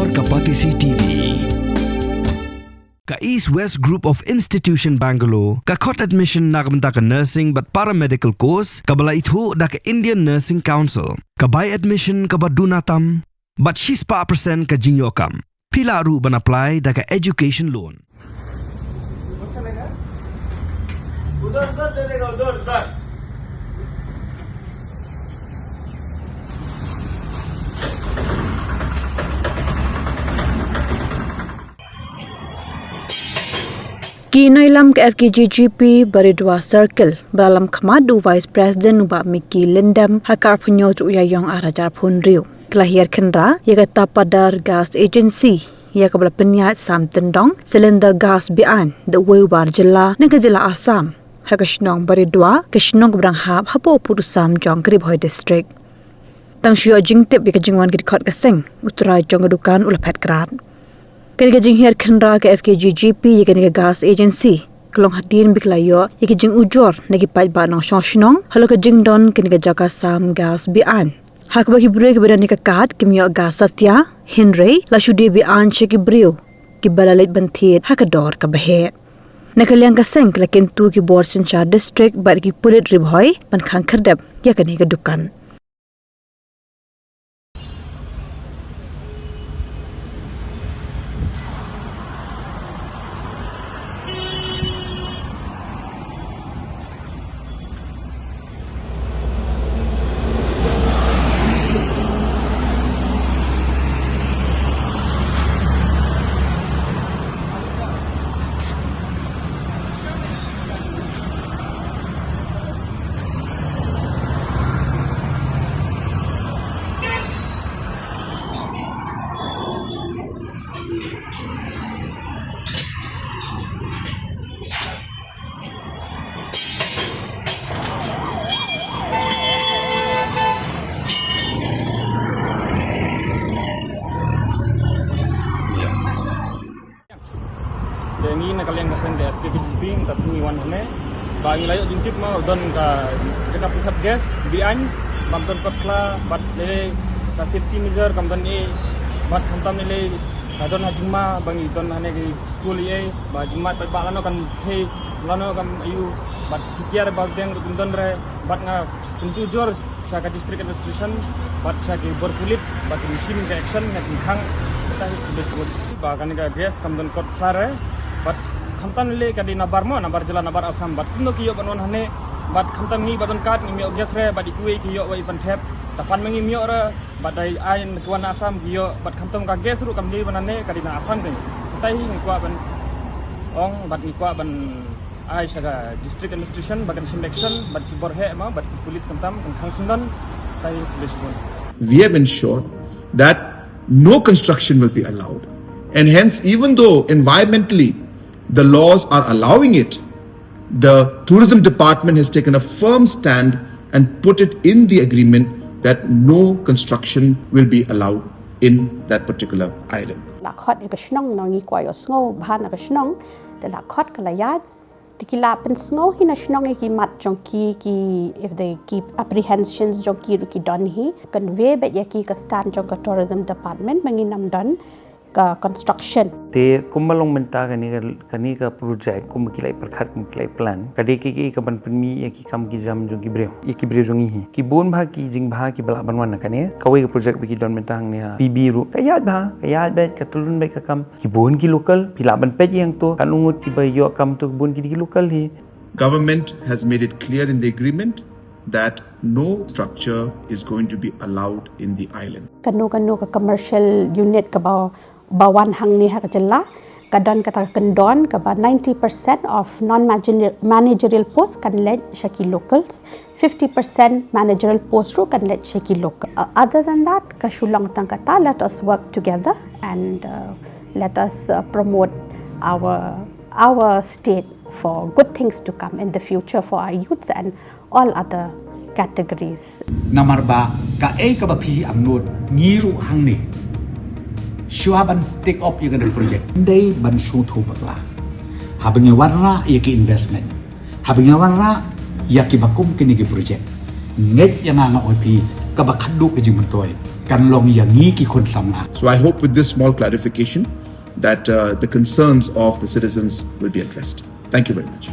Ador Kapatisi TV. Ka East West Group of Institution Bangalore, ka khot admission nakamta ka nursing but paramedical course, ka bala ithu da ka Indian Nursing Council, ka buy admission ka badunatam, but she's pa percent ka jinyokam. Pila ru ban apply da ka education loan. Kinailam ke Fkjgp Baridua Circle Balam Khamadu Vice President Nuba Miki Lindam Hakar Punyot Uyayong Arajar Punriu Kelahir Khynra Yagata Padar Gas Agency Yakabla Penyat Sam Tendong Silinder Gas Beaiñ The Wewbar Jylla Naga Jylla Assam Hakashnong Baridua Kashnong Branghab Hapo Purusam Jong Ribhoi District Tang Shio Jingtip Yakajingwan Gidkot Kasing Uturai Jongadukan Ulapet Krad Kaniga jing her Khynra ke Fkjgp yakaniga gas agency klong hadin biklayo yakijing ujor nagipat ba nang shoshnong haloka jing don kaniga jaka sam gas Beaiñ hakba ki break berani ka kat kimyo gas satya Khynra la shude Beaiñ cheki brio ki balalait banthiet hakador ka bahe nakalyang ka seng lakin tu ki borchincha district bar ki pulit Ribhoi ban khang khardab yakaniga dukan ini nakalian kasen ke Fkjgp tasmi wan hane bagi layo jingkip ma don ka jeka pusat gas Beaiñ bamton kotsla bat le ka safety measure kamdan e bat khamtam le kadon hajma bangi don hane ke school ye ba jingma pa lano kan the lano kam ayu bat kiar ba deng don re bat nga pintu jor sa ka district administration bat sa ke berkulit bat machine ke action ngat khang ta disebut ba kan ka gas kamdan kotsla re bat khamtan le kadi nabar Jylla nabar Assam bat tino kiyo banon hane bat khamtan ni baton kat ni mio gas re bat ikui kiyo wa ipan thep tapan mangi mio re bat dai ain tuan Assam kiyo bat khamtam ka gas ru kamli banane kadi na Assam ding tai ni kwa ban ong bat ni kwa ban ai saga district administration bagan selection bat ki borhe ma bat kulit khamtam khang sundan tai lisbon. We have ensured that no construction will be allowed, and hence even though environmentally the laws are allowing it, the tourism department has taken a firm stand and put it in the agreement that no construction will be allowed in that particular island. Lakhot ikashnong nongi kwayo sngo bhan ikashnong de lakhot kalayat dikila pen sngo hina shnong iki mat jongki ki if they keep apprehensions jongki ruki don hi convey bet yaki ka stand jong tourism department manginam don ka construction te kumalong menta kani ka project kum kilai perkhat kum kilai plan kade ki ka ban primi ki kam ki jam jong ki bre jong hi ki bon bha ki jing bha ki bala banwan kane kawai ka project bi ki don mentang ne pb ru kayat bet ka tulun bet ka kam ki bon ki local pila ban pet yang to kan ungut ki ba yo kam to bon ki local hi. Government has made it clear in the agreement that no structure is going to be allowed in the island. Kanu ka commercial unit ka bawan hang ni hak Jylla kadon kata kendon ka ba 90% of non managerial posts kan led shaki locals 50% managerial posts ru kan led shaki local. Other than that ka shulang tang kata let us work together and let us promote our state for good things to come in the future for our youths and all other categories. Namar ba ka ka ba phi amnot ngiru hang ni Shuaban take up yung project. Hindi ban suto bakla. Habang yung warra yung investment. Habang yung warra yung bakum kinigi project. Nget yung nga opi กับคัดดูกจิมันตัวกันลองอย่างนี้กี่คนสำนัก So I hope with this small clarification that the concerns of the citizens will be addressed. Thank you very much.